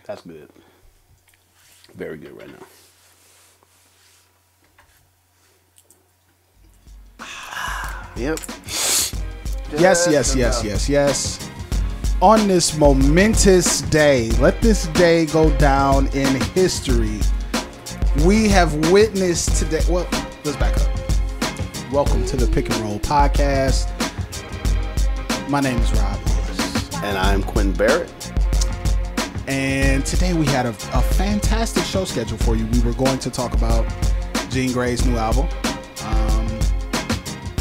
That's good. Very good right now. Yep. Yes. On this momentous day, let this day go down in history. We have witnessed today. Well, let's back up. Welcome to the Pick and Roll Podcast. My name is Rod Lewis. And I'm Quentin Barrett. And today we had a fantastic show scheduled for you. We were going to talk about Jean Grey's new album.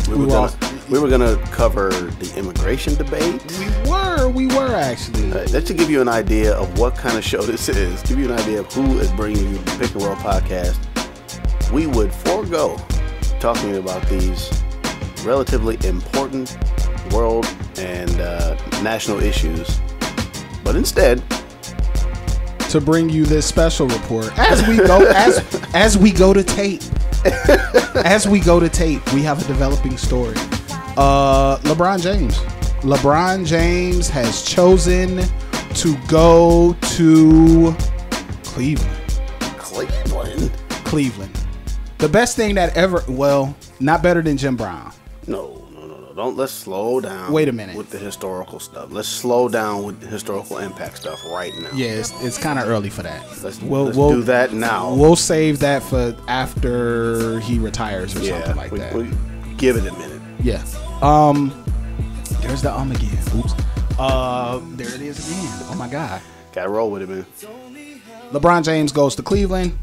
We were gonna cover the immigration debate. We were actually. That should give you an idea of what kind of show this is. Give you an idea of who is bringing you the Pick and Roll Podcast. We would forego talking about these relatively important world and national issues, but instead to bring you this special report as we go as we go to tape. As we go to tape, we have a developing story. LeBron James has chosen to go to Cleveland. The best thing that ever, well, not better than Jim Brown. No. Let's slow down. Wait a minute. With the historical stuff. Let's slow down with the historical impact stuff right now. Yeah, it's kind of early for that. Let's do that now. We'll save that for after he retires or something like that. We give it a minute. Yeah. There's the again. Oops. There it is again. Oh my God. Gotta roll with it, man. LeBron James goes to Cleveland.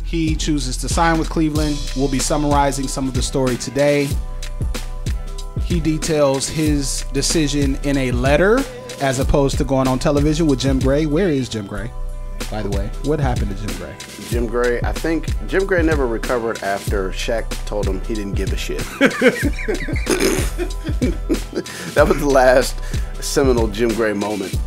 He chooses to sign with Cleveland. We'll be summarizing some of the story today. He details his decision in a letter as opposed to going on television with Jim Gray. Where is Jim Gray, by the way? What happened to Jim Gray? Jim Gray, I think Jim Gray never recovered after Shaq told him he didn't give a shit. That was the last seminal Jim Gray moment.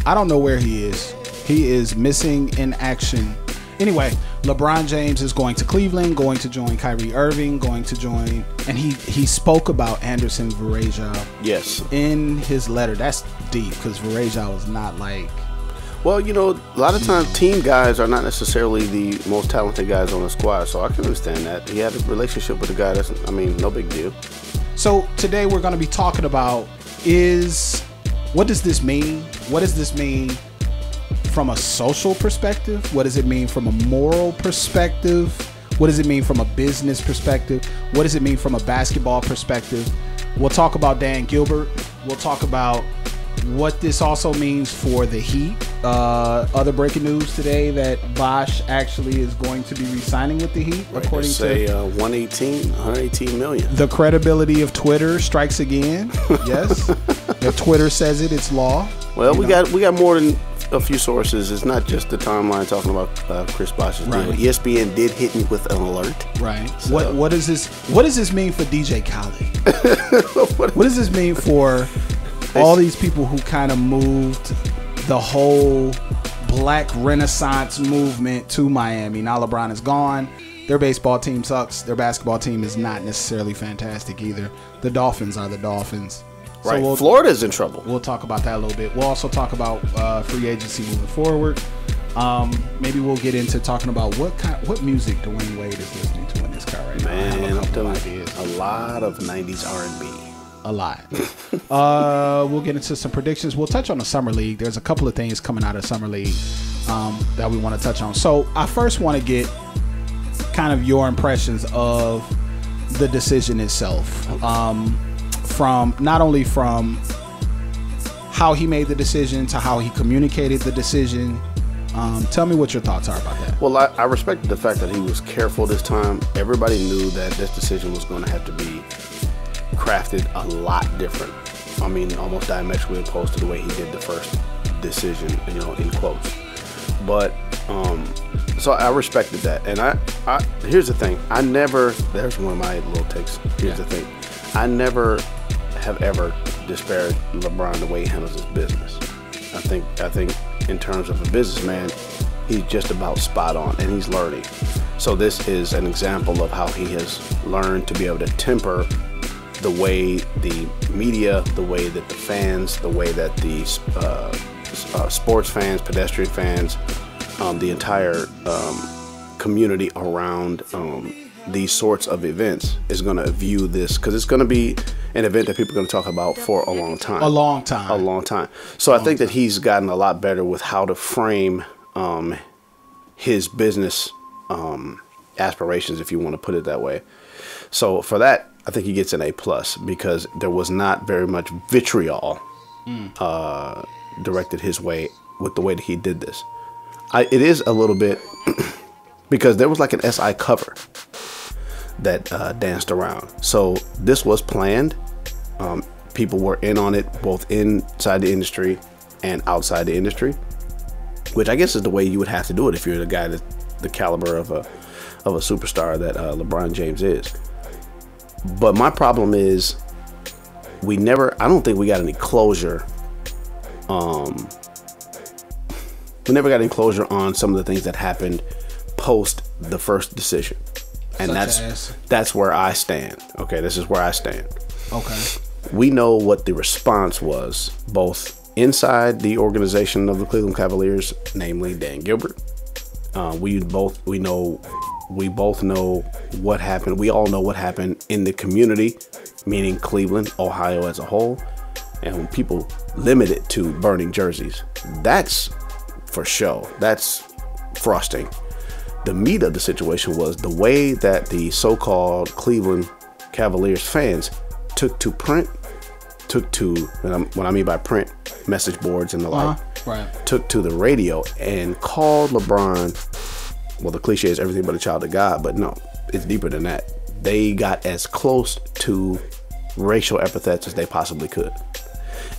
I don't know where he is. He is missing in action. Anyway, LeBron James is going to Cleveland, going to join Kyrie Irving, and he spoke about Anderson Varejao. Yes. In his letter. That's deep because Varejao is not like. Well, a lot of times team guys are not necessarily the most talented guys on the squad, so I can understand that. He had a relationship with a guy that's, no big deal. So today we're going to be talking about what does this mean? What does this mean from a social perspective? What does it mean from a moral perspective? What does it mean from a business perspective? What does it mean from a basketball perspective? We'll talk about Dan Gilbert. We'll talk about what this also means for the Heat. Other breaking news today that Bosh actually is going to be re-signing with the Heat, right, according to 118 million. The credibility of Twitter strikes again. Yes, if Twitter says it's law. Well, we got more than a few sources. It's not just the timeline talking about Chris Bosh's deal. ESPN did hit me with an alert. Right. So. What does this mean for DJ Khaled? What does this mean for all these people who kind of moved the whole Black Renaissance movement to Miami? Now LeBron is gone. Their baseball team sucks. Their basketball team is not necessarily fantastic either. The Dolphins are the Dolphins. Right. So Florida's in trouble. We'll talk about that a little bit. We'll also talk about free agency moving forward. Maybe we'll get into talking about what music Dwayne Wade is listening to in this car right now. Man, I'm telling you, a lot of 90s R&B. A lot. We'll get into some predictions. We'll touch on the Summer League. There's a couple of things coming out of Summer League that we want to touch on. So I first want to get kind of your impressions of the decision itself. From how he made the decision to how he communicated the decision. Tell me what your thoughts are about that. Well, I respect the fact that he was careful this time. Everybody knew that this decision was going to have to be crafted a lot different. Almost diametrically opposed to the way he did the first decision, in quotes. But so I respected that. And I here's the thing. There's one of my little takes. Here's the thing. I never have ever disparaged LeBron the way he handles his business. I think in terms of a businessman, he's just about spot on, and he's learning. So this is an example of how he has learned to be able to temper the way the media, the way that the fans, the way that the sports fans, pedestrian fans, the entire community around these sorts of events is going to view this, because it's going to be an event that people are going to talk about for a long time. A long time. So I think that he's gotten a lot better with how to frame his business aspirations, if you want to put it that way. So for that, I think he gets an A+, because there was not very much vitriol directed his way with the way that he did this. It is a little bit because there was like an SI cover that danced around. So this was planned. People were in on it, both inside the industry and outside the industry, which I guess is the way you would have to do it if you're the guy that the caliber of a superstar that LeBron James is. But my problem is I don't think we got any closure. We never got any closure on some of the things that happened post the first decision. And that's where I stand. Okay, this is where I stand. Okay. We know what the response was, both inside the organization of the Cleveland Cavaliers, namely Dan Gilbert. We both know what happened. We all know what happened in the community, meaning Cleveland, Ohio as a whole. And when people limit it to burning jerseys, that's for show. That's frosting. The meat of the situation was the way that the so-called Cleveland Cavaliers fans took to, what I mean by print, message boards and the like, took to the radio and called LeBron, well, the cliche is everything but a child of God, but no, it's deeper than that. They got as close to racial epithets as they possibly could.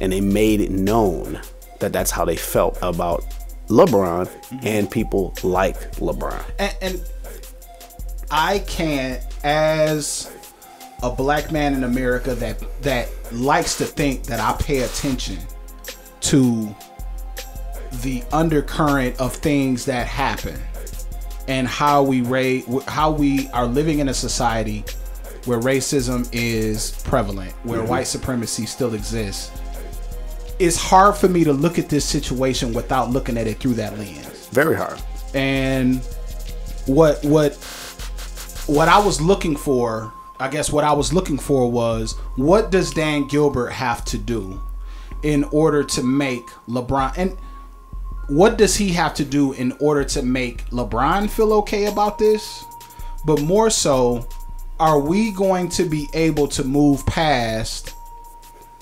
And they made it known that that's how they felt about LeBron and people like LeBron. And I can't, as a black man in America that likes to think that I pay attention to the undercurrent of things that happen and how we are living in a society where racism is prevalent, where white supremacy still exists. It's hard for me to look at this situation without looking at it through that lens. Very hard. And what I was looking for, I guess what I was looking for was, what does Dan Gilbert have to do in order to make LeBron, and what does he have to do in order to make LeBron feel okay about this? But more so, are we going to be able to move past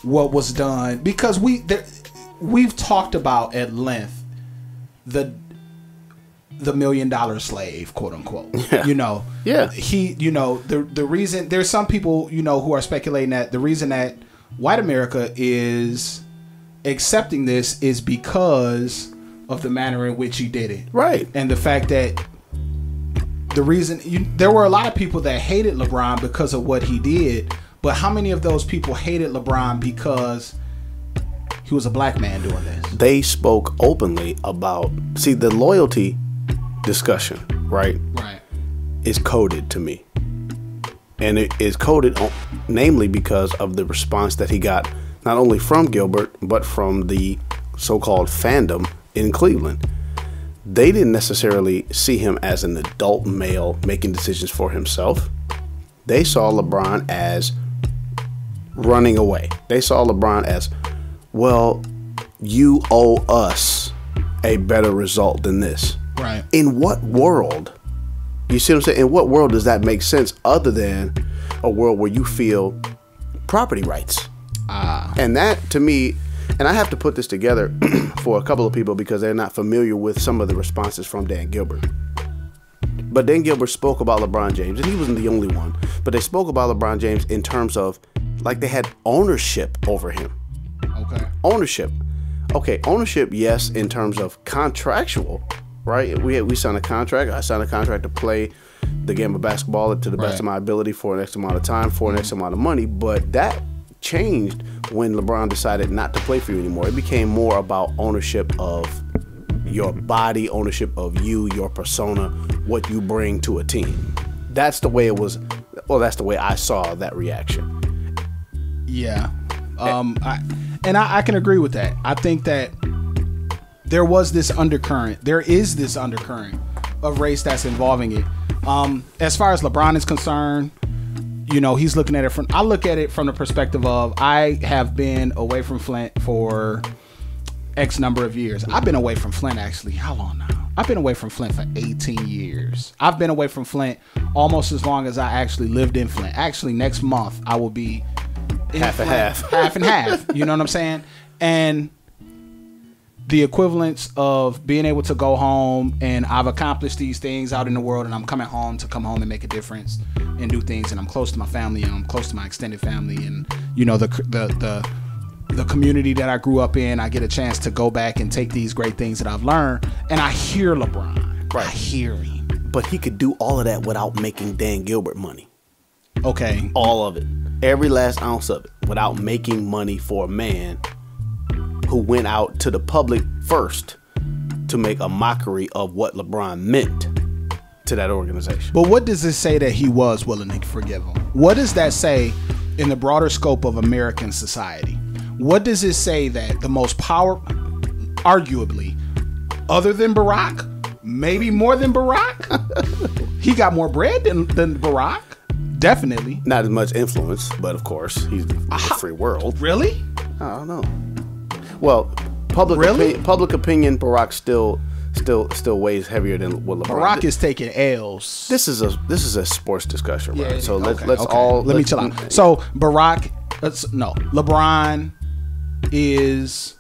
what was done? Because we've talked about at length the $1 million slave, quote unquote. Yeah. The reason, there's some people who are speculating that the reason that white America is accepting this is because of the manner in which he did it, right? And the fact that the reason there were a lot of people that hated LeBron because of what he did. But how many of those people hated LeBron because he was a black man doing this? They spoke openly about, see, the loyalty discussion, right, is coded to me. And it is coded namely because of the response that he got, not only from Gilbert, but from the so-called fandom in Cleveland. They didn't necessarily see him as an adult male making decisions for himself. They saw LeBron as running away. They saw LeBron as, well, you owe us a better result than this. Right. In what world? You see what I'm saying? In what world does that make sense other than a world where you feel property rights? And that, to me, and I have to put this together for a couple of people because they're not familiar with some of the responses from Dan Gilbert. But Dan Gilbert spoke about LeBron James, and he wasn't the only one, but they spoke about LeBron James in terms of, like, they had ownership over him. Okay. Ownership. Okay, ownership, yes, in terms of contractual, right? We signed a contract. I signed a contract to play the game of basketball to the best of my ability for an X amount of time, for an X amount of money, but that changed when LeBron decided not to play for you anymore. It became more about ownership of your body, ownership of you, your persona, what you bring to a team. That's the way it was. Well, that's the way I saw that reaction. Yeah. I can agree with that. I think that there was this undercurrent. There is this undercurrent of race that's involving it. As far as LeBron is concerned, you know, he's looking at it I look at it from the perspective of, I have been away from Flint for X number of years. I've been away from Flint, actually. How long now? I've been away from Flint for 18 years. I've been away from Flint almost as long as I actually lived in Flint. Actually, next month, I will be half and half. Half and half. You know what I'm saying? And the equivalence of being able to go home and I've accomplished these things out in the world, and I'm coming home to come home and make a difference and do things, and I'm close to my family, and I'm close to my extended family, and you know, the community that I grew up in, I get a chance to go back and take these great things that I've learned, and I hear LeBron. Right. I hear him. But he could do all of that without making Dan Gilbert money. Okay. All of it. Every last ounce of it. Without making money for a man who went out to the public first to make a mockery of what LeBron meant to that organization. But what does it say that he was willing to forgive him? What does that say in the broader scope of American society? What does it say that the most arguably, other than Barack, maybe more than Barack, he got more bread than Barack? Definitely. Not as much influence, but of course, he's in a free world. Really? I don't know. Well, public opinion, Barack still weighs heavier than what LeBron. Barack is taking L's. This is a sports discussion, right? Yeah, so let's let me chill out. So Barack, LeBron is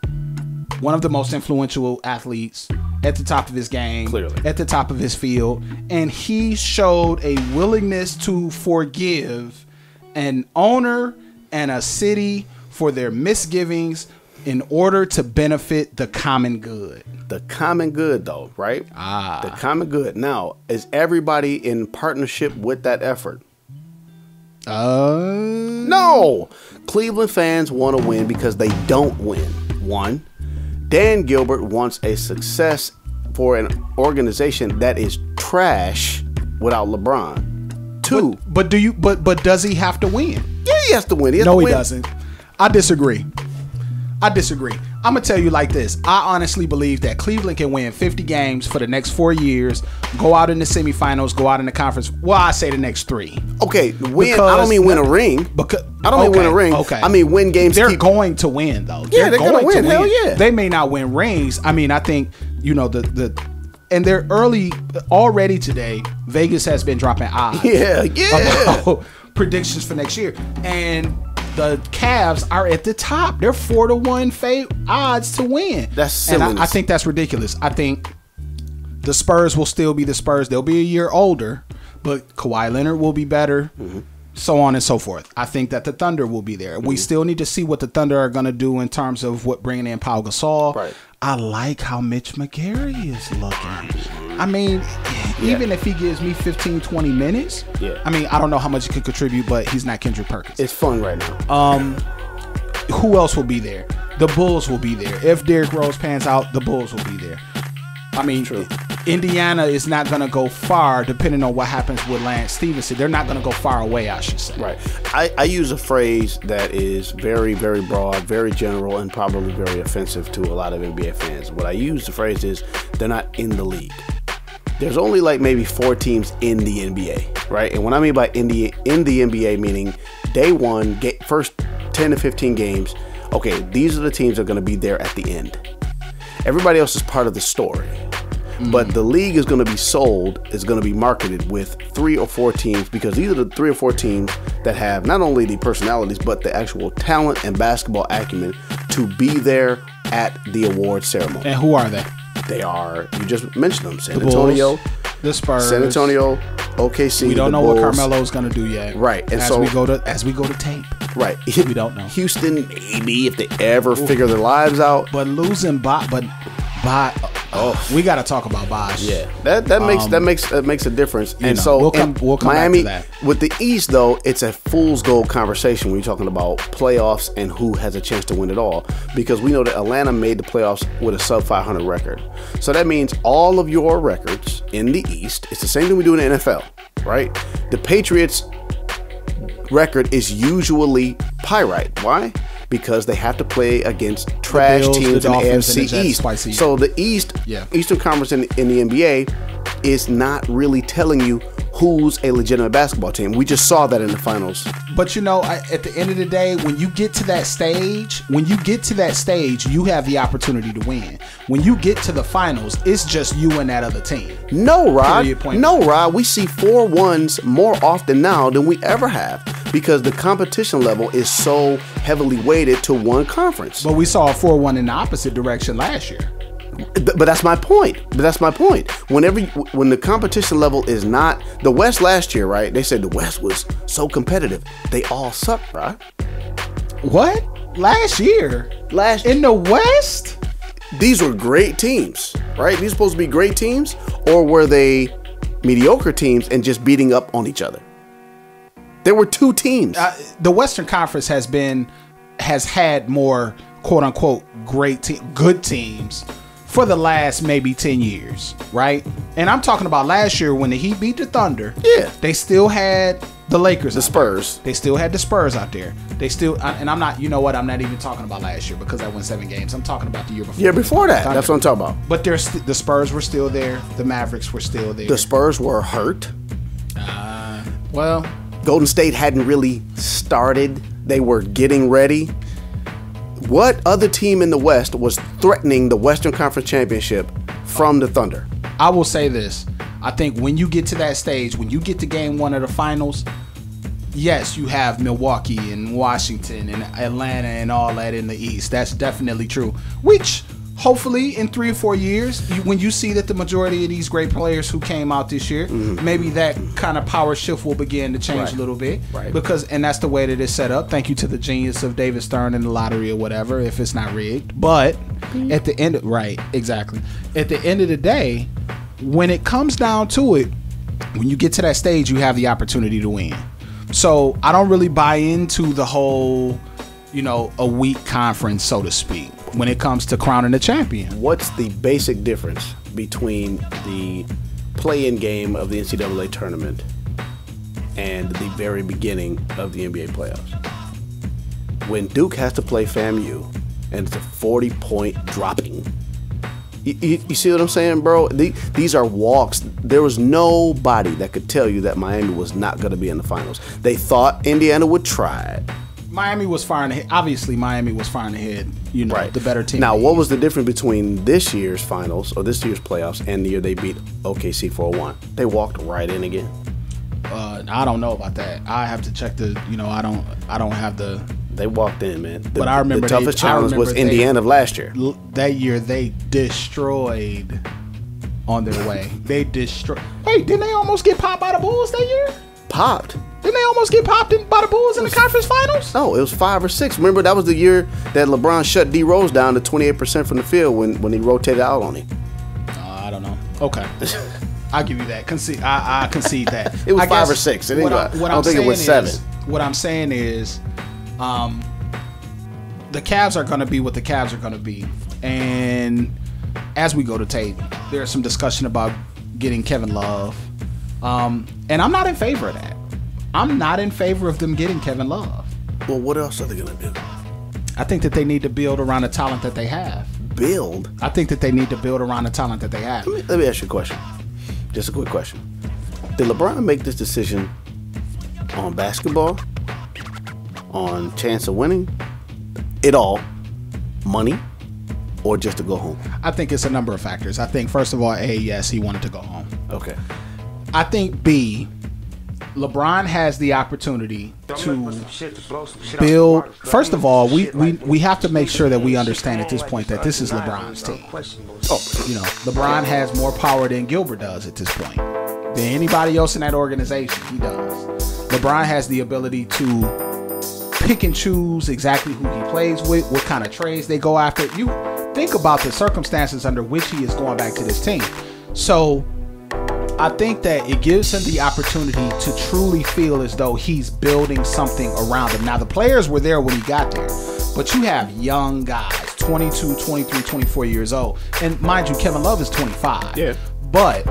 one of the most influential athletes at the top of his game, clearly at the top of his field, and he showed a willingness to forgive an owner and a city for their misgivings in order to benefit the common good. The common good, though, right? The common good. Now, is everybody in partnership with that effort? No. Cleveland fans want to win because they don't win. One, Dan Gilbert wants a success for an organization that is trash without LeBron. Two, but does he have to win? Yeah, he has to win. He doesn't. I disagree. I'm going to tell you like this. I honestly believe that Cleveland can win 50 games for the next 4 years, go out in the semifinals, go out in the conference. Well, I say the next 3. Okay, win. I don't mean win a ring. I don't mean win a ring. Okay. I mean win games. They're going to win, though. Yeah, they're going to win. Hell yeah. They may not win rings. I mean, I think, you know, and they're early already today. Vegas has been dropping odds. Yeah. About predictions for next year. And the Cavs are at the top. They're 4-1 odds to win. That's silliness. And I think that's ridiculous. I think the Spurs will still be the Spurs. They'll be a year older, but Kawhi Leonard will be better, so on and so forth. I think that the Thunder will be there. We still need to see what the Thunder are going to do in terms of what bringing in Pau Gasol. Right. I like how Mitch McGary is looking. I mean, even if he gives me 15, 20 minutes, I mean, I don't know how much he could contribute, but he's not Kendrick Perkins. It's fun right now. Who else will be there? The Bulls will be there. If Derrick Rose pans out, the Bulls will be there. I mean, True. Indiana is not going to go far depending on what happens with Lance Stevenson. They're not going to go far away, I should say. Right. I use a phrase that is very, very broad, very general, and probably very offensive to a lot of NBA fans. What I use the phrase is they're not in the league. There's only like maybe 4 teams in the NBA, right? And what I mean by in the NBA, meaning day one, first 10 to 15 games, okay, these are the teams that are going to be there at the end. Everybody else is part of the story. But the league is going to be sold, is going to be marketed with 3 or 4 teams, because these are the 3 or 4 teams that have not only the personalities, but the actual talent and basketball acumen to be there at the award ceremony. And who are they? They are, you just mentioned them, San Antonio, the Spurs, San Antonio, OKC. We don't know Bulls. what Carmelo's going to do yet. Right. And as we go to tape. Right. We don't know. Houston, maybe, if they ever figure their lives out. But losing we got to talk about Bosh. Yeah, that makes a difference. And so we'll come Miami, back to that. With the East, though, it's a fool's gold conversation when you're talking about playoffs and who has a chance to win it all, because we know that Atlanta made the playoffs with a sub 500 record. So that means all of your records in the East, it's the same thing we do in the NFL, right? The Patriots record is usually pyrite. Why? because they have to play against trash Bills, teams the in the Dolphins, AFC and the Jets East. twice a year. So the Eastern Conference in the NBA is not really telling you who's a legitimate basketball team. We just saw that in the finals. But at the end of the day, when you get to that stage, you have the opportunity to win. When you get to the finals, it's just you and that other team. No, Rod. We see 4-1s more often now than we ever have because the competition level is so heavily weighted to one conference. But we saw a 4-1 in the opposite direction last year. But that's my point. When the competition level is not the West last year, right? They said the West was so competitive. They all sucked, right? What? Last year in the West? These were great teams, right? These are supposed to be great teams, or were they mediocre teams and just beating up on each other? There were two teams. The Western Conference has had more quote unquote good teams for the last maybe 10 years, right? And I'm talking about last year when the Heat beat the Thunder. Yeah. They still had the Lakers. The Spurs. They still had the Spurs out there. And I'm not even talking about last year because I won 7 games. I'm talking about the year before. Yeah, before that. That's what I'm talking about. But the Spurs were still there. The Mavericks were still there. The Spurs were hurt. Well, Golden State hadn't really started. They were getting ready. What other team in the West was threatening the Western Conference Championship from the Thunder? I will say this. I think when you get to that stage, when you get to game 1 of the finals, yes, you have Milwaukee and Washington and Atlanta and all that in the East. That's definitely true. Which, hopefully, in 3 or 4 years, when you see that the majority of these great players who came out this year, maybe that kind of power shift will begin to change a little bit. Right. And that's the way that it's set up. Thank you to the genius of David Stern in the lottery or whatever, if it's not rigged. But at the end, at the end of the day, when it comes down to it, when you get to that stage, you have the opportunity to win. So I don't really buy into the whole, a weak conference, so to speak, when it comes to crowning a champion. What's the basic difference between the play-in game of the NCAA tournament and the very beginning of the NBA playoffs? When Duke has to play FAMU and it's a 40-point dropping, you see what I'm saying, bro? These are walks. There was nobody that could tell you that Miami was not going to be in the finals. They thought Indiana would try it. Miami was firing ahead. Obviously, Miami was firing ahead. The better team. Now, what was the difference between this year's finals or this year's playoffs and the year they beat OKC 4-1? They walked right in again. I don't know about that. I have to check the. I don't have the. They walked in, man. But I remember the toughest challenge was Indiana of last year. That year they destroyed on their way. They destroyed. Wait, didn't they almost get popped by the Bulls that year? Popped? Didn't they almost get popped by the Bulls in the conference finals? No, it was 5 or 6. Remember, that was the year that LeBron shut D Rose down to 28% from the field when he rotated out on him. I don't know. Okay. I'll give you that. I concede that. It was 5 or 6. I don't think it was 7. What I'm saying is, the Cavs are going to be what the Cavs are going to be. And as we go to tape, there's some discussion about getting Kevin Love. And I'm not in favor of that. I'm not in favor of them getting Kevin Love. Well, what else are they going to do? I think that they need to build around the talent that they have. Build? I think that they need to build around the talent that they have. Let me ask you a question. Just a quick question. Did LeBron make this decision on basketball? On chance of winning? It all? Money? Or just to go home? I think it's a number of factors. I think, first of all, A, yes, he wanted to go home. Okay. I think, B, LeBron has the opportunity to build. First of all, we have to make sure that we understand at this point that this is LeBron's team. LeBron has more power than Gilbert does at this point. Than anybody else in that organization, he does. LeBron has the ability to pick and choose exactly who he plays with, what kind of trades they go after. You think about the circumstances under which he is going back to this team. So I think that it gives him the opportunity to truly feel as though he's building something around him. Now, the players were there when he got there, but you have young guys, 22, 23, 24 years old. And mind you, Kevin Love is 25. Yeah. But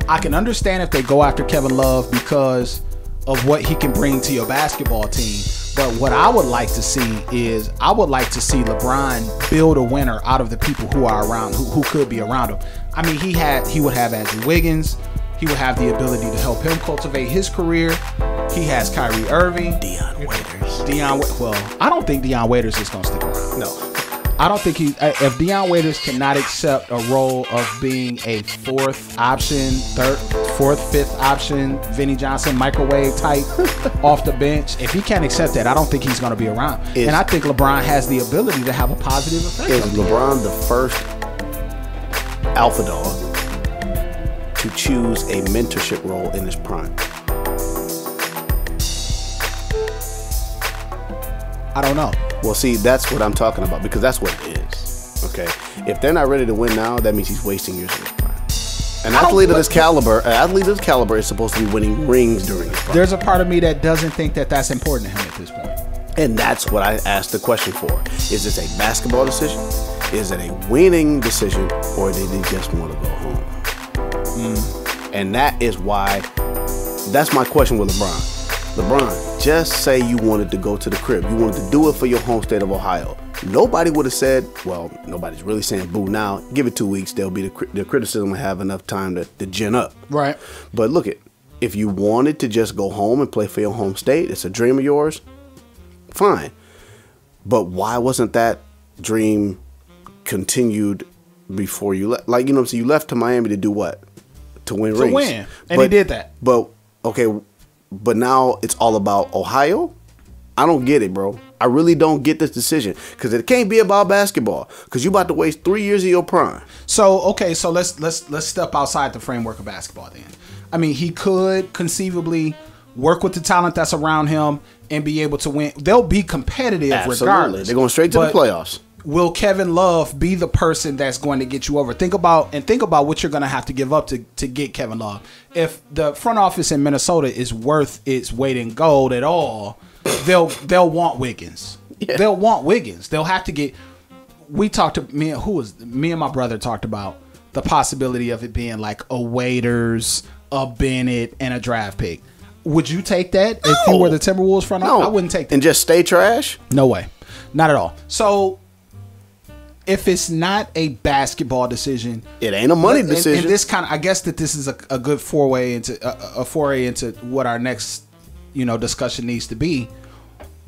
I can understand if they go after Kevin Love because of what he can bring to your basketball team. But what I would like to see is LeBron build a winner out of the people who are around, who could be around him. I mean, he would have Andrew Wiggins. He would have the ability to help him cultivate his career. He has Kyrie Irving. Dion Waiters. Well, I don't think Dion Waiters is going to stick around. No. I don't think if Dion Waiters cannot accept a role of being a fifth option, Vinnie Johnson microwave type off the bench, if he can't accept that, I don't think he's going to be around. And I think LeBron has the ability to have a positive effect. Is LeBron the first alpha dog to choose a mentorship role in his prime? I don't know. Well, see, that's what I'm talking about, because that's what it is. Okay, if they're not ready to win now, that means he's wasting years of his prime. An athlete of this caliber is supposed to be winning rings during his prime. There's a part of me that doesn't think that that's important to him at this point. And that's what I asked the question for. Is this a basketball decision? Is it a winning decision? Or did they just want to go home? And that is why, that's my question with LeBron. LeBron, just say you wanted to go to the crib. You wanted to do it for your home state of Ohio. Nobody would have said, well, nobody's really saying boo now. Give it 2 weeks. There'll be the criticism will have enough time to gin up. Right. But look it, if you wanted to just go home and play for your home state, it's a dream of yours, fine. But why wasn't that dream continued before you left? Like, you know what I'm saying? You left to Miami to do what? To win rings. To win. And he did that. But, okay, but now it's all about Ohio? I don't get it, bro. I really don't get this decision, because it can't be about basketball, because you about to waste 3 years of your prime. So, okay, so let's step outside the framework of basketball then. I mean, he could conceivably work with the talent that's around him and be able to win. They'll be competitive regardless. They're going straight to the playoffs. Will Kevin Love be the person that's going to get you over? Think about what you're going to have to give up to get Kevin Love. If the front office in Minnesota is worth its weight in gold at all, they'll want Wiggins. Yeah. They'll want Wiggins. They'll have to get. Me and my brother talked about the possibility of it being like a Waiters, a Bennett, and a draft pick. Would you take that if you were the Timberwolves front office? I wouldn't take that. And just stay trash? No way. Not at all. So if it's not a basketball decision, it ain't a money decision. And this kind of, I guess that this is a good foray into what our next, discussion needs to be.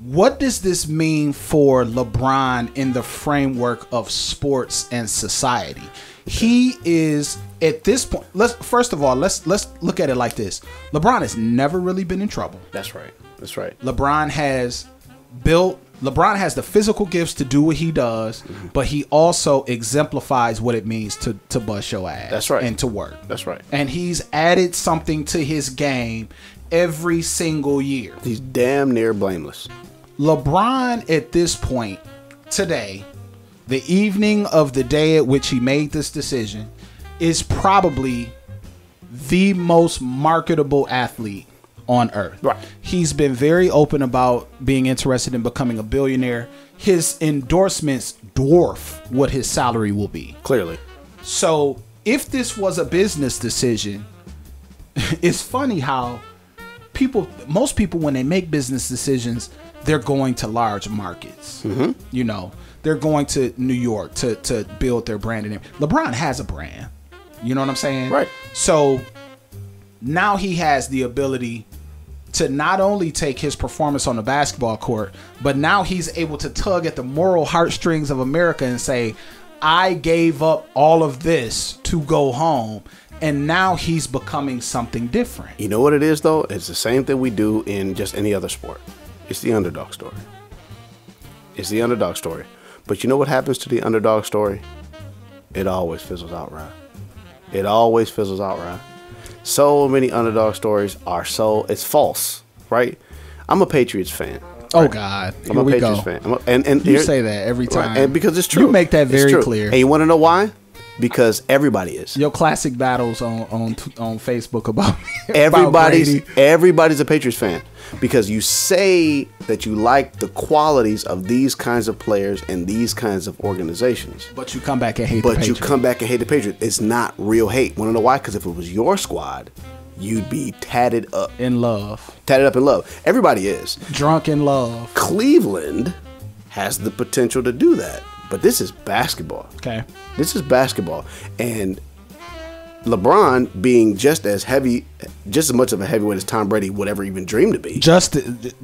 What does this mean for LeBron in the framework of sports and society? He is at this point. Let's look at it like this. LeBron has never really been in trouble. That's right. LeBron has the physical gifts to do what he does, but he also exemplifies what it means to bust your ass. That's right. And to work. That's right. And he's added something to his game every single year. He's damn near blameless. LeBron at this point today, the evening of the day at which he made this decision, is probably the most marketable athlete on earth. Right. He's been very open about being interested in becoming a billionaire. His endorsements dwarf what his salary will be. Clearly. So if this was a business decision, it's funny how most people, when they make business decisions, they're going to large markets. They're going to New York to build their brand. LeBron has a brand. You know what I'm saying? Right. So now he has the ability to not only take his performance on the basketball court, but now he's able to tug at the moral heartstrings of America and say, I gave up all of this to go home. And now he's becoming something different. You know what it is, though? It's the same thing we do in just any other sport. It's the underdog story. It's the underdog story. But you know what happens to the underdog story? It always fizzles out, right? It always fizzles out, right? So many underdog stories it's false, right? I'm a Patriots fan. Oh, right? God. I'm a Patriots fan. And you say that every time. Right? And because it's true. You make that very clear. And you want to know why? Because everybody is. Your classic battles on Facebook about everybody's a Patriots fan, because you say that you like the qualities of these kinds of players and these kinds of organizations. But you come back and hate the Patriots. It's not real hate. Want to know why? Because if it was your squad, you'd be tatted up. In love. Tatted up in love. Everybody is. Drunk in love. Cleveland has the potential to do that. But this is basketball. Okay. This is basketball. And LeBron being just as much of a heavyweight as Tom Brady would ever even dream to be. Just as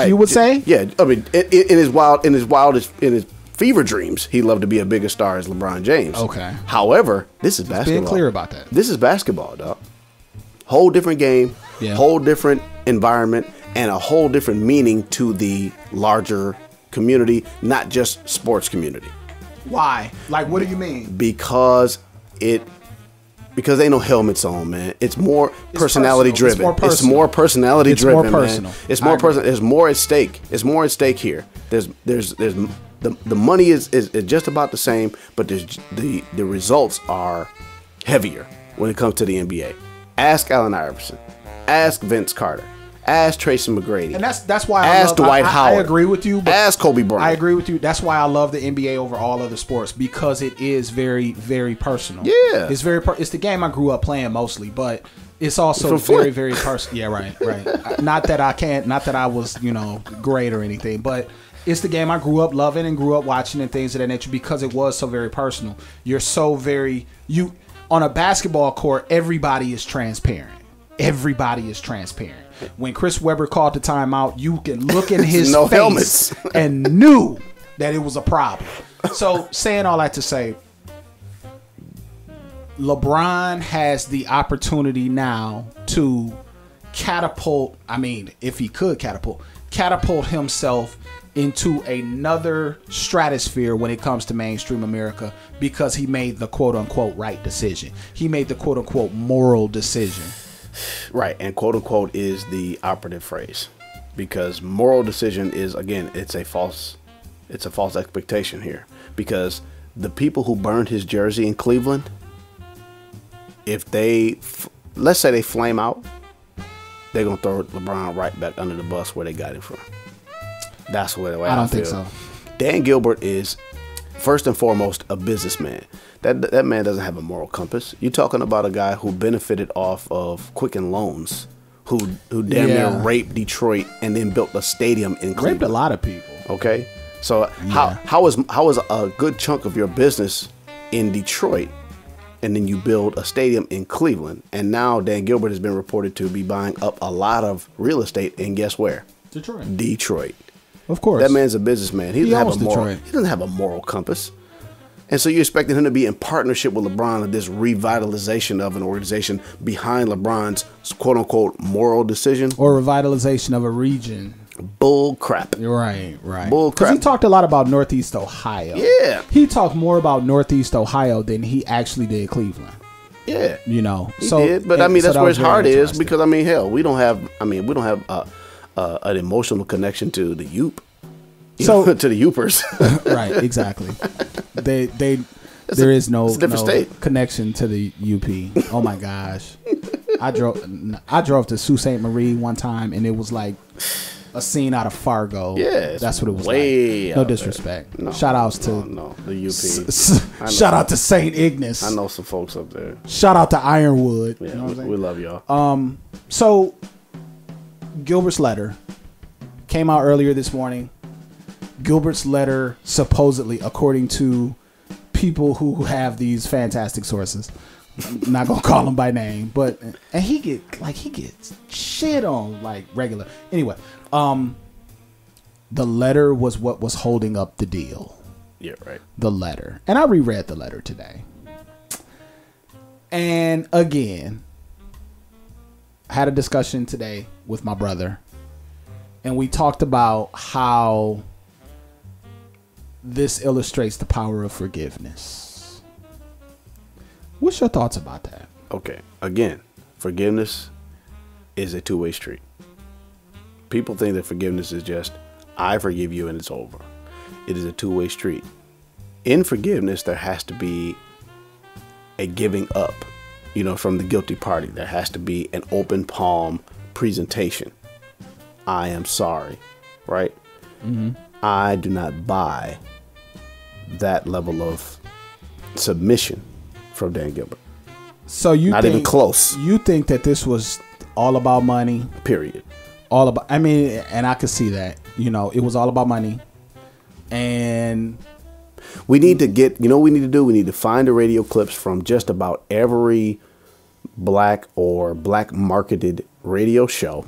you would say? Yeah. I mean, in his fever dreams, he'd love to be a bigger star as LeBron James. Okay. However, this is basketball. Being clear about that. This is basketball, dog. Whole different game, whole different environment, and a whole different meaning to the larger community, not just sports community. Why? Like, what do you mean? Because ain't no helmets on, man. It's more personality driven. It's more personality driven, man. It's more personal. There's more at stake. It's more at stake here. There's the money is just about the same, but the results are heavier when it comes to the NBA. Ask Allen Iverson. Ask Vince Carter. Ask Tracy McGrady. And that's why Dwight Howard. I agree with you. But ask Kobe Bryant. I agree with you. That's why I love the NBA over all other sports, because it is very, very personal. Yeah. It's it's the game I grew up playing mostly, but it's also very, very personal. Yeah, right. Not that I was, great or anything, but it's the game I grew up loving and grew up watching and things of that nature, because it was so very personal. You're so on a basketball court, everybody is transparent. Everybody is transparent. When Chris Webber called the timeout, you can look in his face helmets. and knew that it was a problem. So, saying all that to say, LeBron has the opportunity now to catapult himself into another stratosphere when it comes to mainstream America, because he made the quote-unquote right decision. He made the quote-unquote moral decision. Right, and quote-unquote is the operative phrase, because moral decision is, again, it's a false expectation here, because the people who burned his jersey in Cleveland, if let's say they flame out, they're going to throw LeBron right back under the bus where they got him from. That's the way I don't feel. think so. Dan Gilbert is, first and foremost, a businessman. That man doesn't have a moral compass. You're talking about a guy who benefited off of Quicken Loans, who damn near raped Detroit and then built a stadium in Cleveland. Raped a lot of people. Okay, so how is a good chunk of your business in Detroit, and then you build a stadium in Cleveland, and now Dan Gilbert has been reported to be buying up a lot of real estate, and guess where? Detroit. Of course. That man's a businessman. He doesn't have a moral compass. And so you're expecting him to be in partnership with LeBron in this revitalization of an organization behind LeBron's quote-unquote moral decision. Or revitalization of a region. Bull crap. Right. Bull crap. Because he talked a lot about Northeast Ohio. Yeah. He talked more about Northeast Ohio than he actually did Cleveland. Yeah. He did, but that's where his heart is, because hell, we don't have an emotional connection to the Yoop. To the Yoopers. Right, exactly. There is no connection to the UP. Oh my gosh. I drove to Sault Ste. Marie one time, and it was like a scene out of Fargo. Yeah, that's what it was like. No disrespect. No, shout outs to the UP. Shout out to St. Ignace. I know some folks up there. Shout out to Ironwood. Yeah, we love y'all. So Gilbert's letter came out earlier this morning. Gilbert's letter, supposedly, according to people who have these fantastic sources, I'm not gonna call him by name, and he gets shit on like regular. Anyway, the letter was what was holding up the deal. Yeah, right. The letter, and I reread the letter today, and again, I had a discussion today with my brother, and we talked about how this illustrates the power of forgiveness. What's your thoughts about that? Okay. Again, forgiveness is a two-way street. People think that forgiveness is just, I forgive you and it's over. It is a two-way street. In forgiveness, there has to be a giving up, from the guilty party. There has to be an open palm presentation. I am sorry, right? Mm-hmm. I do not buy that level of submission from Dan Gilbert. So not even close. You think that this was all about money? Period. All about. I mean, and I could see that. It was all about money, and we need to get. You know what we need to do? We need to find the radio clips from just about every black or black marketed radio show,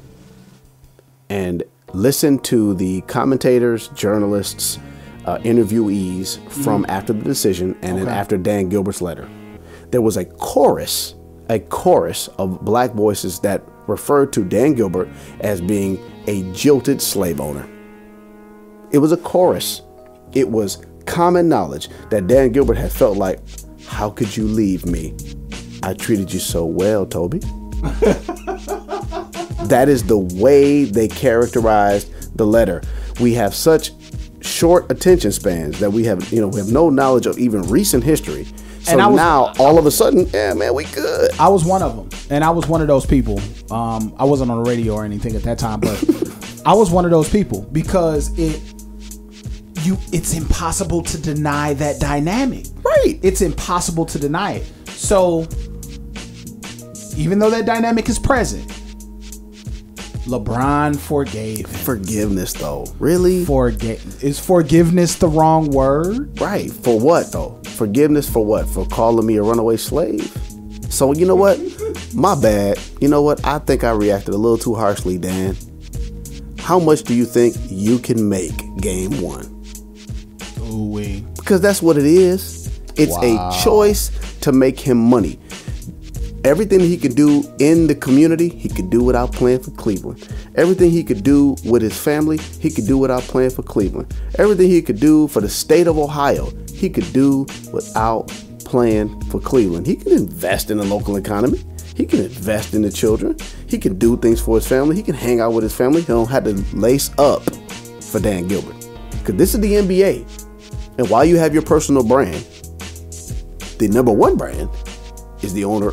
and listen to the commentators, journalists, interviewees from after the decision and then after Dan Gilbert's letter. There was a chorus of black voices that referred to Dan Gilbert as being a jilted slave owner. It was a chorus. It was common knowledge that Dan Gilbert had felt like, how could you leave me? I treated you so well, Toby. That is the way they characterized the letter. We have such short attention spans that we have no knowledge of even recent history. So now, all of a sudden, yeah, man, we good. I was one of them, and I was one of those people. I wasn't on the radio or anything at that time, but I was one of those people because it's impossible to deny that dynamic. Right. It's impossible to deny it. So, even though that dynamic is present, LeBron forgave him. Forgiveness, though. Really? Is forgiveness the wrong word? Right. For what, though? Forgiveness for what? For calling me a runaway slave? So, you know what? My bad. You know what? I think I reacted a little too harshly, Dan. How much do you think you can make game 1? Ooh-wee. Because that's what it is. It's a choice to make him money. Everything he could do in the community, he could do without playing for Cleveland. Everything he could do with his family, he could do without playing for Cleveland. Everything he could do for the state of Ohio, he could do without playing for Cleveland. He can invest in the local economy. He can invest in the children. He can do things for his family. He can hang out with his family. He don't have to lace up for Dan Gilbert. Because this is the NBA. And while you have your personal brand, the number one brand is the owner,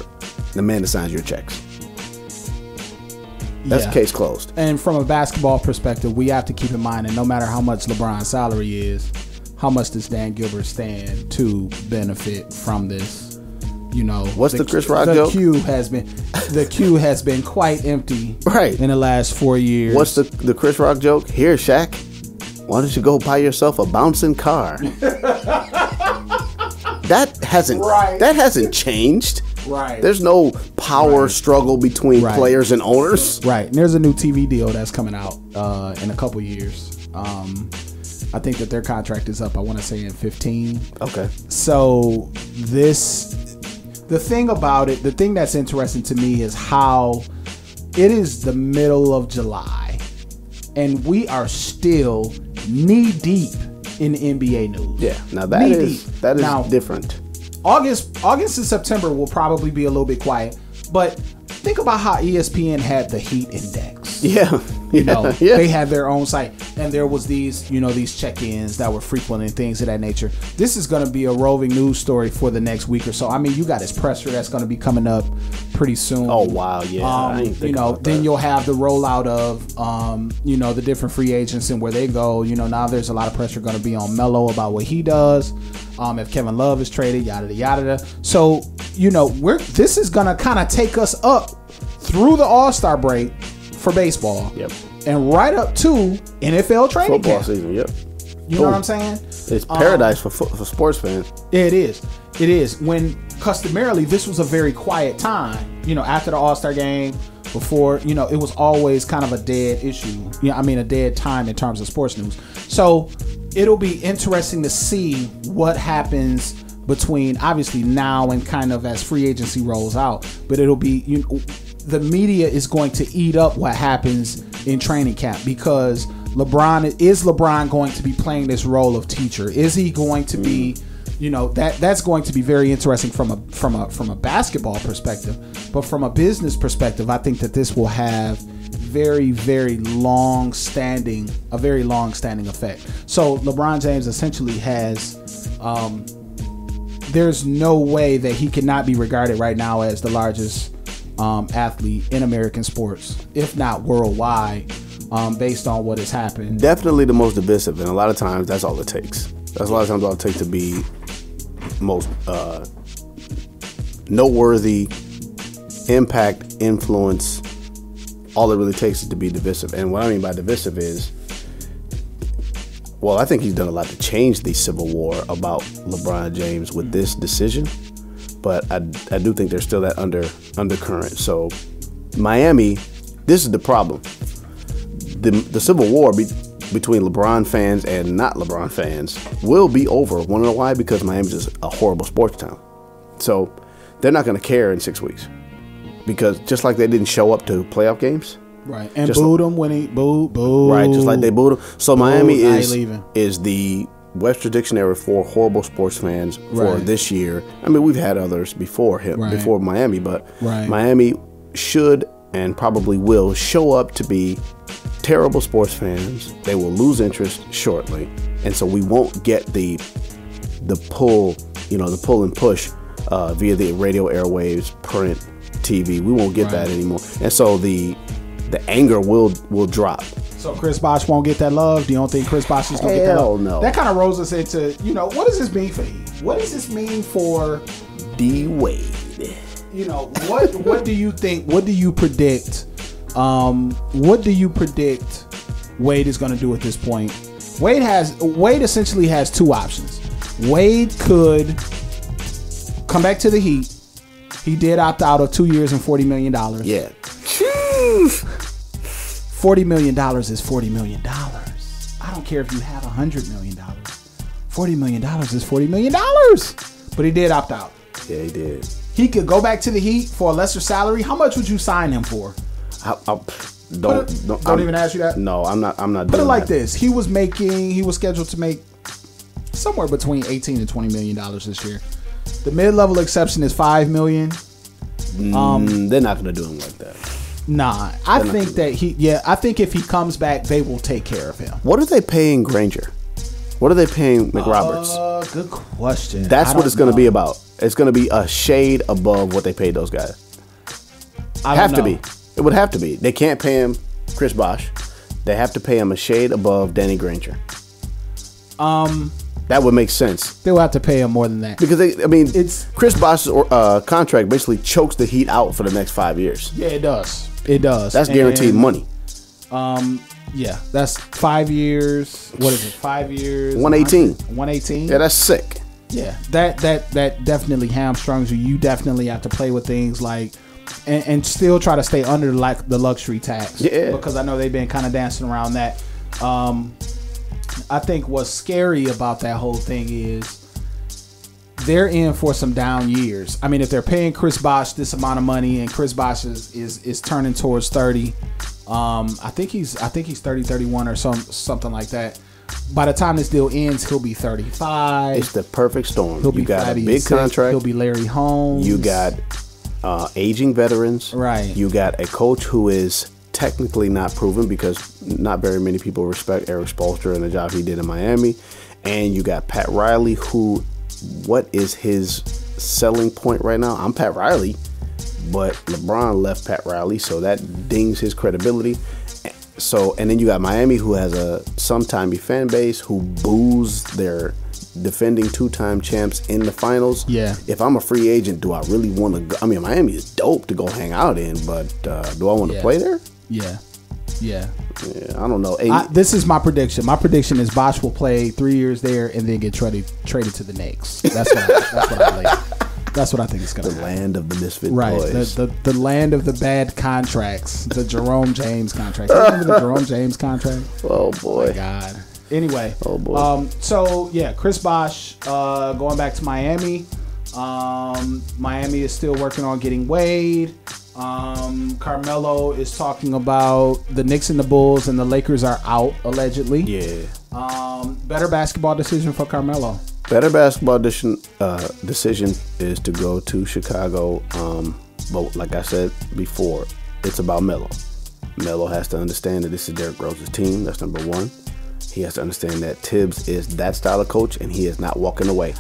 the man that signs your checks. That's case closed. And from a basketball perspective, we have to keep in mind that no matter how much LeBron's salary is, how much does Dan Gilbert stand to benefit from this? What's the Chris Rod joke? The queue has been quite empty in the last 4 years. What's the Chris Rock joke? Here, Shaq, why don't you go buy yourself a bouncing car? That hasn't changed. Right. There's no power struggle between players and owners. Right. And there's a new TV deal that's coming out in a couple years. I think that their contract is up, I want to say in 15. Okay. So the thing about it, the thing that's interesting to me is how it is the middle of July and we are still knee deep in NBA news. Yeah. Now that is different. August and September will probably be a little bit quiet, but think about how ESPN had the Heat Index. Yeah. They had their own site, and there was these check-ins that were frequent and things of that nature. This is going to be a roving news story for the next week or so. I mean, you got his presser that's going to be coming up pretty soon. Oh wow, yeah. I ain't think about then that. You'll have the rollout of the different free agents and where they go. Now there's a lot of pressure going to be on Melo about what he does. If Kevin Love is traded, yada yada. So this is going to kind of take us up through the All-Star break for baseball. Yep. And right up to NFL training football camp. season. Yep. You know what I'm saying? It's paradise for sports fans. It is. When customarily this was a very quiet time. After the All-Star game, before it was always kind of a dead issue. A dead time in terms of sports news. So it'll be interesting to see what happens between obviously now and kind of as free agency rolls out. But it'll be the media is going to eat up what happens in training camp because LeBron going to be playing this role of teacher? Is he going to be, that's going to be very interesting from a basketball perspective, but from a business perspective, I think that this will have very, very long-standing effect. So LeBron James essentially has, there's no way that he cannot be regarded right now as the largest athlete in American sports, if not worldwide, based on what has happened. Definitely the most divisive, and a lot of times that's all it takes. That's a lot of times all it takes to be most noteworthy impact, influence. All it really takes is to be divisive. And what I mean by divisive is, well, I think he's done a lot to change the civil war about LeBron James with this decision. But I do think there's still that undercurrent. So Miami, this is the problem. The civil war between LeBron fans and not LeBron fans will be over. Want to know why? Because Miami's just a horrible sports town. So they're not going to care in 6 weeks. Because just like they didn't show up to playoff games. Right. And booed him when he boo. Right. Just like they booed him. So Miami is the Webster Dictionary for horrible sports fans for this year. I mean, we've had others before before Miami, but Miami should and probably will show up to be terrible sports fans. They will lose interest shortly, and so we won't get the pull, the pull and push via the radio airwaves, print, TV. We won't get that anymore, and so the anger will drop. So Chris Bosh won't get that love? Do you don't think Chris Bosh is going to get that love? Hell no. That kind of rolls us into, what does this mean for you? What does this mean for D-Wade? What do you think? What do you predict? What do you predict Wade is going to do at this point? Wade essentially has two options. Wade could come back to the Heat. He did opt out of 2 years and $40 million. Yeah. $40 million is $40 million. I don't care if you have $100 million. $40 million is $40 million. But he did opt out. Yeah, he did. He could go back to the Heat for a lesser salary. How much would you sign him for? Don't even ask you that. No, I'm not. Put it like this: he was scheduled to make somewhere between $18 and $20 million this year. The mid-level exception is $5 million. They're not going to do him like that. Nah, I think if he comes back, they will take care of him. What are they paying Granger? What are they paying McRoberts? Good question. That's what it's going to be about. It's going to be a shade above what they paid those guys. It would have to be. They can't pay him Chris Bosh. They have to pay him a shade above Danny Granger. That would make sense. They will have to pay him more than that. Because it's Chris Bosh's contract basically chokes the Heat out for the next 5 years. Yeah, it does. It does. That's guaranteed money. Yeah, that's 5 years. What is it? 5 years. 118. 118. Yeah, that's sick. Yeah, that definitely hamstrings you. You definitely have to play with things like and still try to stay under the luxury tax. Yeah, because I know they've been kind of dancing around that. I think what's scary about that whole thing is they're in for some down years. I mean, if they're paying Chris Bosh this amount of money and Chris Bosh is turning towards 30, I think he's 30, 31 or something like that. By the time this deal ends, he'll be 35. It's the perfect storm. He'll be got a big contract. He'll be Larry Holmes. You got aging veterans. Right. You got a coach who is technically not proven because not very many people respect Eric Spoelstra and the job he did in Miami. And you got Pat Riley, who, what is his selling point right now? I'm Pat Riley, but LeBron left Pat Riley, so that dings his credibility. So, and then you got Miami, who has a sometimey fan base who boos their defending two-time champs in the finals. Yeah. If I'm a free agent, do I really want to go? I mean, Miami is dope to go hang out in, but do I want to play there? Yeah. Yeah. Yeah, I don't know. This is my prediction. My prediction is Bosh will play 3 years there and then get traded to the Knicks. That's what I think it's going to happen. The land of the misfit toys. The land of the bad contracts. The Jerome James contract. You remember the Jerome James contract? Oh, boy. Oh, my God. Anyway. Oh, boy. So, yeah, Chris Bosh going back to Miami. Miami is still working on getting Wade. Carmelo is talking about the Knicks and the Bulls, and the Lakers are out, allegedly. Yeah. Better basketball decision for Carmelo. Better basketball decision is to go to Chicago. But like I said before, it's about Melo. Melo has to understand that this is Derrick Rose's team. That's number one. He has to understand that Tibbs is that style of coach, and he is not walking away.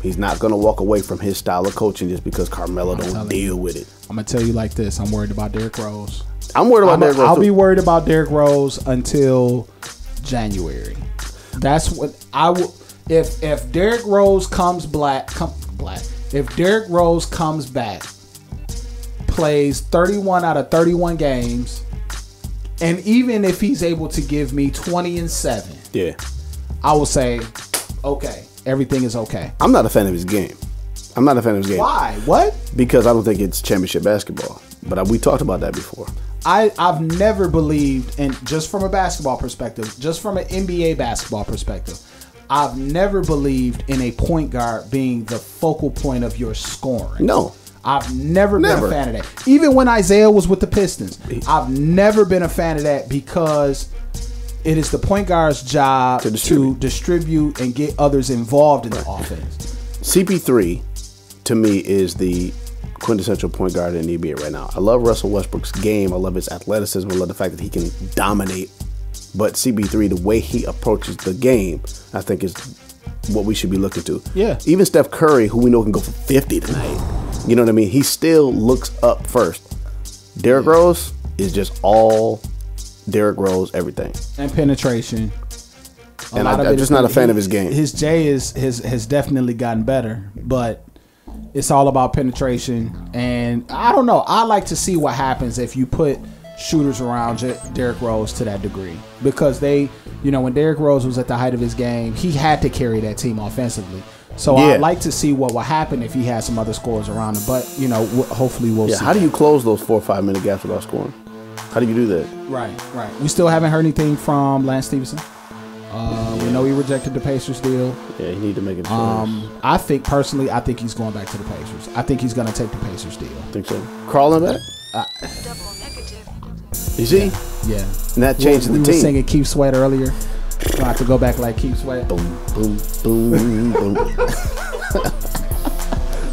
He's not going to walk away from his style of coaching just because Carmelo don't deal with it. I'm going to tell you like this. I'm worried about Derrick Rose. I'm worried about Derrick Rose. I'll be worried about Derrick Rose until January. That's what I will. If Derrick Rose comes black, If Derrick Rose comes back, plays 31 out of 31 games, and even if he's able to give me 20 and 7, Yeah. I will say, okay, everything is okay. I'm not a fan of his game. Why? What? Because I don't think it's championship basketball. But we talked about that before. I've never believed, and just from a basketball perspective, just from an NBA basketball perspective, I've never believed in a point guard being the focal point of your scoring. No. I've never been a fan of that. Even when Isaiah was with the Pistons, I've never been a fan of that because it is the point guard's job to distribute and get others involved in the offense. CP3, to me, is the quintessential point guard in the NBA right now. I love Russell Westbrook's game. I love his athleticism. I love the fact that he can dominate. But CP3, the way he approaches the game, I think is what we should be looking to. Yeah. Even Steph Curry, who we know can go for 50 tonight. You know what I mean? He still looks up first. Derrick Rose is just all Derrick Rose, everything. And penetration. And I'm just not a fan of his game. His J has definitely gotten better, but it's all about penetration. And I don't know. I like to see what happens if you put shooters around Derrick Rose to that degree. Because when Derrick Rose was at the height of his game, he had to carry that team offensively. So I'd like to see what will happen if he has some other scorers around him. But, hopefully we'll see. How do you close those 4 or 5 minute gaps without scoring? How do you do that? Right. We still haven't heard anything from Lance Stevenson. We know he rejected the Pacers deal. Yeah, he need to make a choice. I think he's going back to the Pacers. I think he's going to take the Pacers deal. Think so? Crawling back? You see? Yeah. And that changed the team. We were singing Keith Sweat earlier. So I have to go back like Keith Sweat. Boom, boom, boom, boom.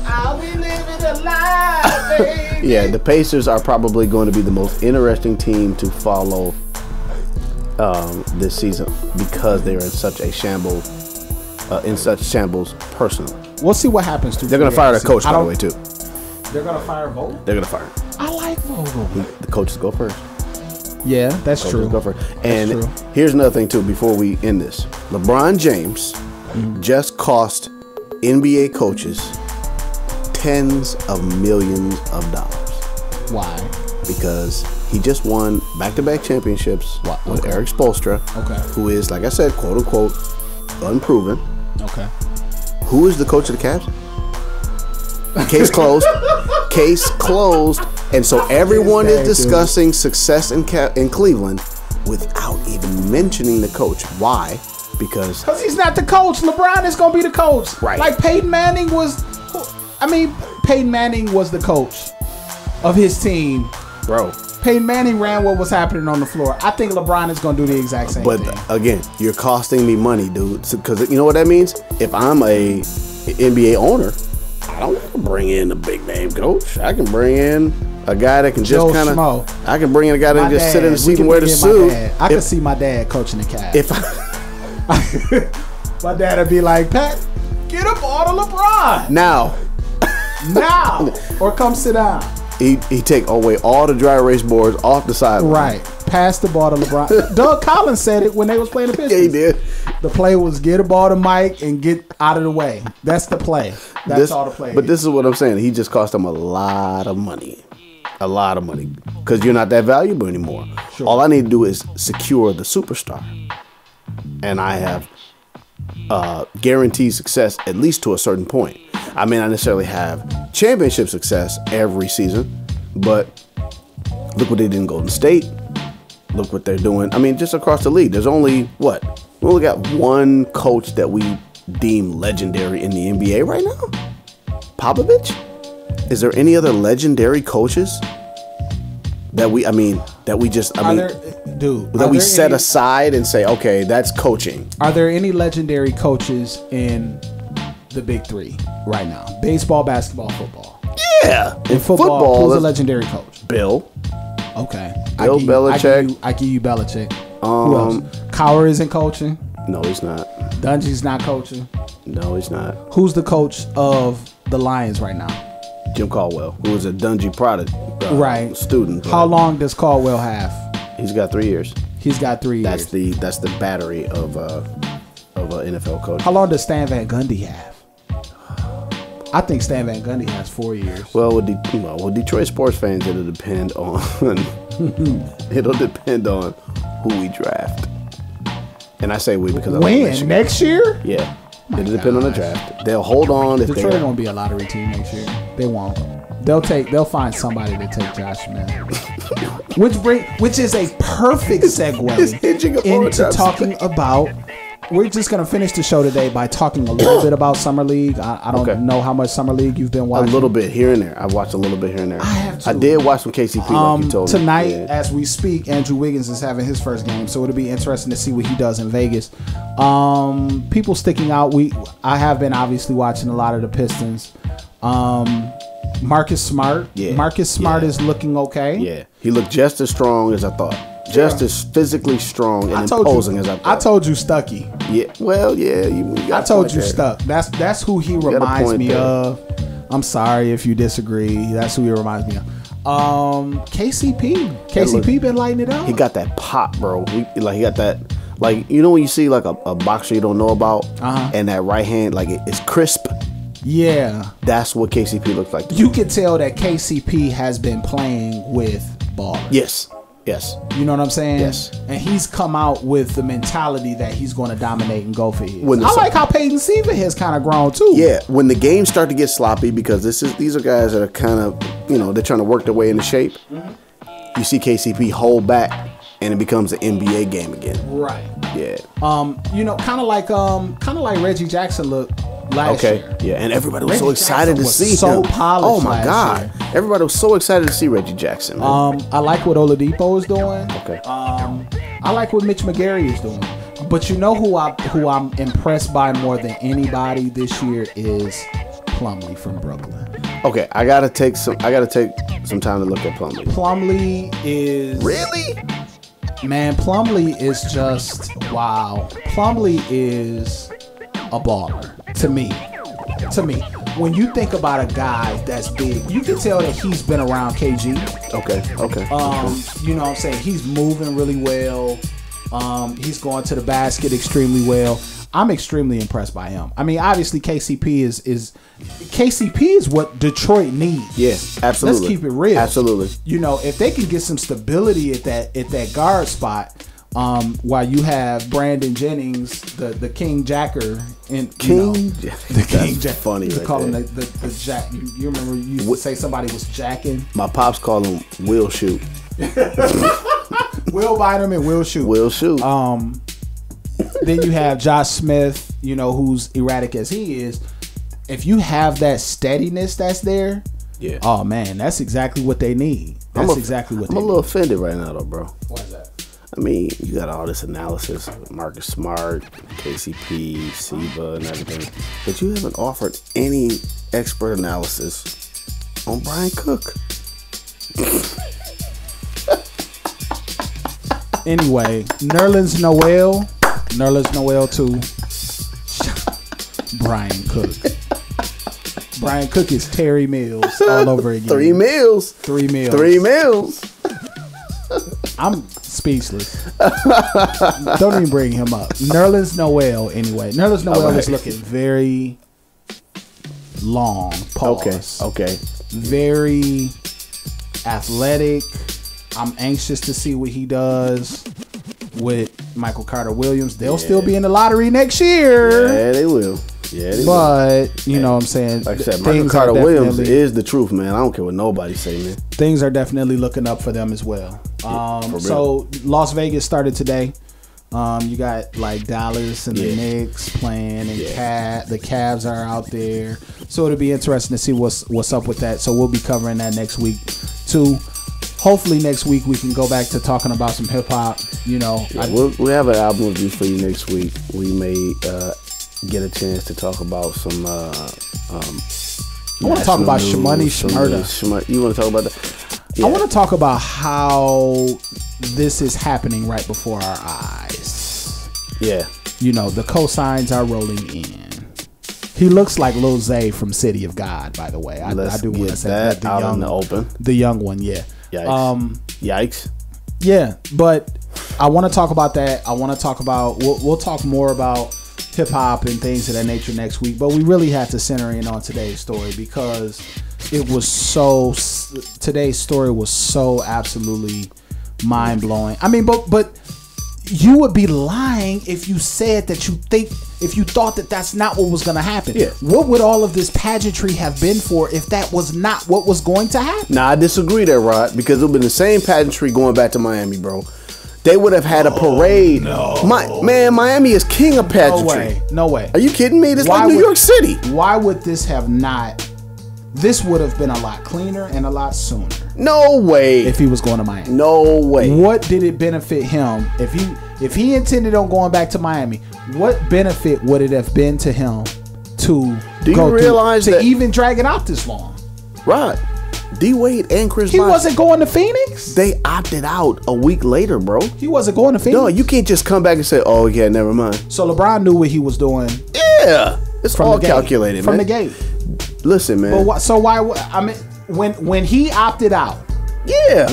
I'll be living a life, baby. Yeah, the Pacers are probably going to be the most interesting team to follow this season because they're in such shambles personally. We'll see what happens to. They're going to fire the coach, by the way, too. They're going to fire Vogel? They're going to fire him. I like Vogel. The coaches go first. Yeah, that's true. Go first. And here's another thing, too, before we end this. LeBron James just cost NBA coaches tens of millions of dollars. Why? Because he just won back-to-back championships with Eric Spoelstra, who is, like I said, quote-unquote, unproven. Okay. Who is the coach of the Cavs? Case closed. Case closed. And so everyone is discussing success in Cleveland without even mentioning the coach. Why? Because he's not the coach. LeBron is going to be the coach. Right. Like Peyton Manning was the coach of his team. Bro. Peyton Manning ran what was happening on the floor. I think LeBron is going to do the exact same thing. But again, you're costing me money, dude. Because you know what that means? If I'm a NBA owner, I don't have to bring in a big name coach. I can bring in a guy that can just kind of. I can bring in a guy that can just sit in the seat and wear the suit. I can see my dad coaching the Cavs. My dad would be like, Pat, get a ball to LeBron now, or come sit down. He take away all the dry erase boards off the sideline. Right, pass the ball to LeBron. Doug Collins said it when they was playing the Pistons. Yeah, he did. The play was get a ball to Mike and get out of the way. That's the play. That's all the play. But this is what I'm saying. He just cost him a lot of money. A lot of money. Because you're not that valuable anymore. Sure. All I need to do is secure the superstar. And I have guaranteed success at least to a certain point. I may not necessarily have championship success every season, but look what they did in Golden State. Look what they're doing. I mean, just across the league. There's only, we only got one coach that we deem legendary in the NBA right now? Popovich? Is there any other legendary coaches that we set aside and say, okay, that's coaching? Are there any legendary coaches in the big three right now? Baseball, basketball, football. Yeah. In football, who's a legendary coach? Bill. Okay. Bill Belichick. I give you Belichick. Who else? Cowher isn't coaching. No, he's not. Dungy's not coaching. No, he's not. Who's the coach of the Lions right now? Jim Caldwell, who is a Dungy product student. How long does Caldwell have? He's got 3 years. He's got 3 years. That's the battery of an NFL coach. How long does Stan Van Gundy have? I think Stan Van Gundy has 4 years. Well, with Detroit sports fans, it'll depend on who we draft. And I say we because when next year? Yeah, it'll depend on the draft. They'll hold on if Detroit won't be a lottery team next year. They won't. They'll find somebody to take Josh Smith. Which is a perfect segue into talking about. We're just gonna finish the show today by talking a little bit about Summer League. I don't know how much Summer League you've been watching. A little bit here and there. I've watched a little bit here and there. I have too. I did watch some KCP like you told me. Tonight, as we speak, Andrew Wiggins is having his first game, so it'll be interesting to see what he does in Vegas. People sticking out. I have been obviously watching a lot of the Pistons. Marcus Smart. Yeah. Marcus Smart is looking okay. Yeah. He looked just as strong as I thought. Just as physically strong and imposing as I thought. I told you Stucky. Yeah. Well, yeah. I told you Stuck. That's who he reminds me of. I'm sorry if you disagree. That's who he reminds me of. KCP been lighting it up. He got that pop, bro. He got that. Like, you know when you see like a boxer you don't know about, and that right hand, like it's crisp. Yeah. That's what KCP looks like. You can tell that KCP has been playing with ballers. Yes. You know what I'm saying? Yes. And he's come out with the mentality that he's going to dominate and go for his. I like how Peyton Seaver has kind of grown too. Yeah. When the games start to get sloppy, because these are guys that are kind of, they're trying to work their way into shape. Mm-hmm. You see KCP hold back, and it becomes an NBA game again. Right. Yeah. Kind of like Reggie Jackson looked last year. Yeah, and everybody was so excited to see him. So polished. Oh my God. Everybody was so excited to see Reggie Jackson. Man. I like what Oladipo is doing. Okay. I like what Mitch McGary is doing. But you know who I'm impressed by more than anybody this year is Plumlee from Brooklyn. Okay, I gotta take some time to look at Plumlee. Plumlee is really. Man, Plumlee is just wow. Plumlee is a baller to me. When you think about a guy that's big, you can tell that he's been around KG. Okay. You know what I'm saying? He's moving really well. He's going to the basket extremely well. I'm extremely impressed by him. I mean, obviously KCP is what Detroit needs. Yes, absolutely. Let's keep it real. Absolutely. If they can get some stability at that guard spot, while you have Brandon Jennings, the King Jacker, the King Jack. Funny. You call him the Jack. You remember you used to say somebody was jacking. My pops call him Will Shoot. Will Bynum and Will Shoot. Will Shoot. Then you have Josh Smith, who's erratic as he is. If you have that steadiness that's there, yeah. Oh man, that's exactly what they need. I'm a little offended right now, though, bro. Why is that? I mean, you got all this analysis, Marcus Smart, KCP, Seba, and everything, but you haven't offered any expert analysis on Brian Cook. Anyway, Nerlens Noel 2. Brian Cook. Brian Cook is Terry Mills all over again. 3 Mills. I'm speechless. Don't even bring him up. Nerlens Noel, anyway. Nerlens Noel is looking very long. Pause. Okay. Very athletic. I'm anxious to see what he does with Michael Carter Williams. They'll still be in the lottery next year. Yeah, they will. But you know what I'm saying? Like I said, Michael Carter Williams is the truth, man. I don't care what nobody say, man. Things are definitely looking up for them as well. So Las Vegas started today. You got like Dallas and the Knicks playing, and the Cavs are out there. So it'll be interesting to see what's up with that. So we'll be covering that next week too. Hopefully next week we can go back to talking about some hip hop. We'll have an album review for you next week. We may get a chance to talk about some. I want to talk about Shmoney Shmurda. You want to talk about that? Yeah. I want to talk about how this is happening right before our eyes. Yeah. The cosigns are rolling in. He looks like Lil Zay from City of God, by the way. I do want to say that. Out in the open. The young one, yeah. Yikes. Yeah, but I want to talk about that. I want to talk about. We'll talk more about hip hop and things of that nature next week. But we really have to center in on today's story because today's story was so absolutely mind blowing. I mean, but you would be lying if you said that if you thought that that's not what was going to happen. Yeah. What would all of this pageantry have been for if that was not what was going to happen? Nah, I disagree there, Rod, because it would have been the same pageantry going back to Miami, bro. They would have had a parade. No. Miami is king of pageantry. No way. Are you kidding me? This is like New York City. Why would this have not? This would have been a lot cleaner and a lot sooner. No way. If he was going to Miami. No way. What did it benefit him if he intended on going back to Miami? What benefit would it have been to him to even drag it out this long? Rod, D-Wade and Chris He wasn't going to Phoenix? They opted out a week later, bro. He wasn't going to Phoenix? No, you can't just come back and say, oh, yeah, never mind. So LeBron knew what he was doing. Yeah. It's all calculated, from man. From the gate. Listen, man. But so why? I mean, when he opted out. Yeah.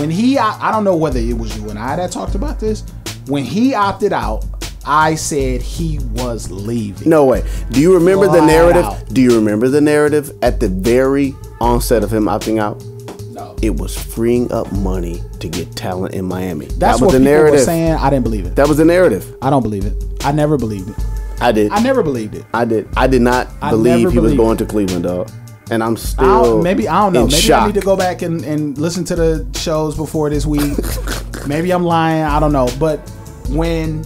I don't know whether it was you and I that talked about this. When he opted out, I said he was leaving. No way. Do you remember the narrative? Do you remember the narrative at the very onset of him opting out? No. It was freeing up money to get talent in Miami. That's what the narrative was saying. I didn't believe it. That was the narrative. I don't believe it. I never believed it. I did. I never believed it. I did. I did not believe he was going to Cleveland, dog. And I'm still I don't know. Maybe shock. I need to go back and listen to the shows before this week. Maybe I'm lying. I don't know. But when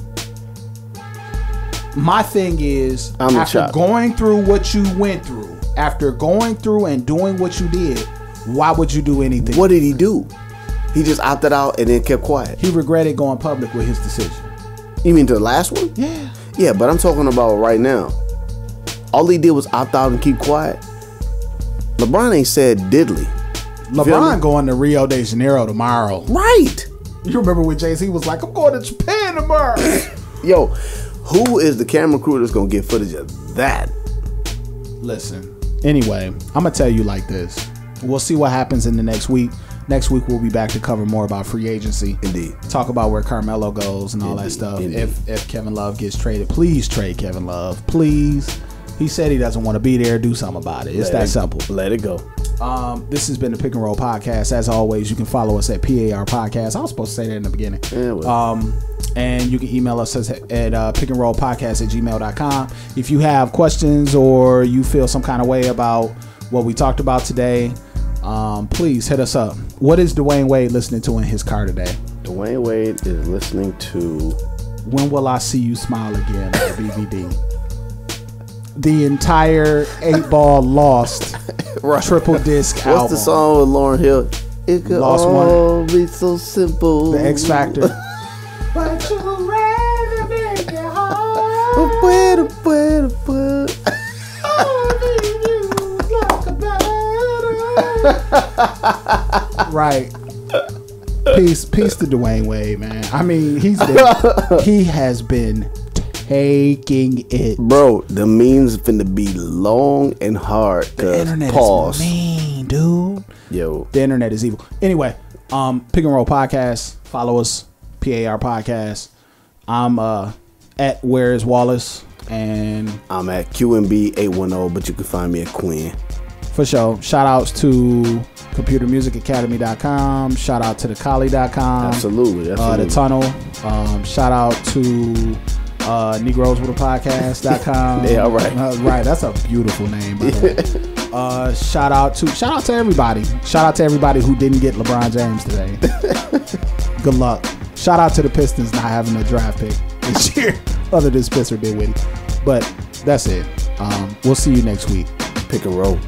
my thing is, after going through what you went through, after going through and doing what you did, why would you do anything? What did he do? He just opted out and then kept quiet. He regretted going public with his decision. You mean to the last one? Yeah. Yeah, but I'm talking about right now. All he did was opt out and keep quiet. LeBron ain't said diddly. LeBron going to Rio de Janeiro tomorrow. Right. You remember when Jay-Z was like, I'm going to Japan tomorrow. Yo, who is the camera crew that's going to get footage of that? Listen. Anyway, I'm going to tell you like this. We'll see what happens in the next week. Next week, we'll be back to cover more about free agency. Indeed. Talk about where Carmelo goes and all that stuff. If Kevin Love gets traded, please trade Kevin Love. Please. He said he doesn't want to be there. Do something about it. It's that simple. Let it go. This has been the Pick and Roll Podcast. As always, you can follow us at PAR Podcast. I was supposed to say that in the beginning. Yeah, well. And you can email us at pickandrollpodcast@gmail.com. If you have questions or you feel some kind of way about what we talked about today, please hit us up. What is Dwayne Wade listening to in his car today? Dwayne Wade is listening to When Will I See You Smile Again on BVD. The entire 8-Ball Lost triple disc album. What's the song with Lauryn Hill? It could all be so simple. The X Factor. But you rather make it hard. Right. Peace to Dwayne Wade, man. I mean, he has been taking it. Bro, the memes finna be long and hard. The internet is mean, dude. Yo. The internet is evil. Anyway, Pick and Roll Podcast. Follow us, PAR Podcast. I'm at Where Is Wallace, and I'm at QMB810, but you can find me at Quinn. For sure. Shout outs to computermusicacademy.com. Shout out to thecollie.com. Absolutely. The Tunnel. Shout out to negroswithapodcast.com. Yeah, right. Right, that's a beautiful name, by the way. Shout out to everybody. Shout out to everybody who didn't get LeBron James today. Good luck. Shout out to the Pistons not having a draft pick this year, other than Spencer Dinwiddie. But that's it. We'll see you next week. Pick and roll.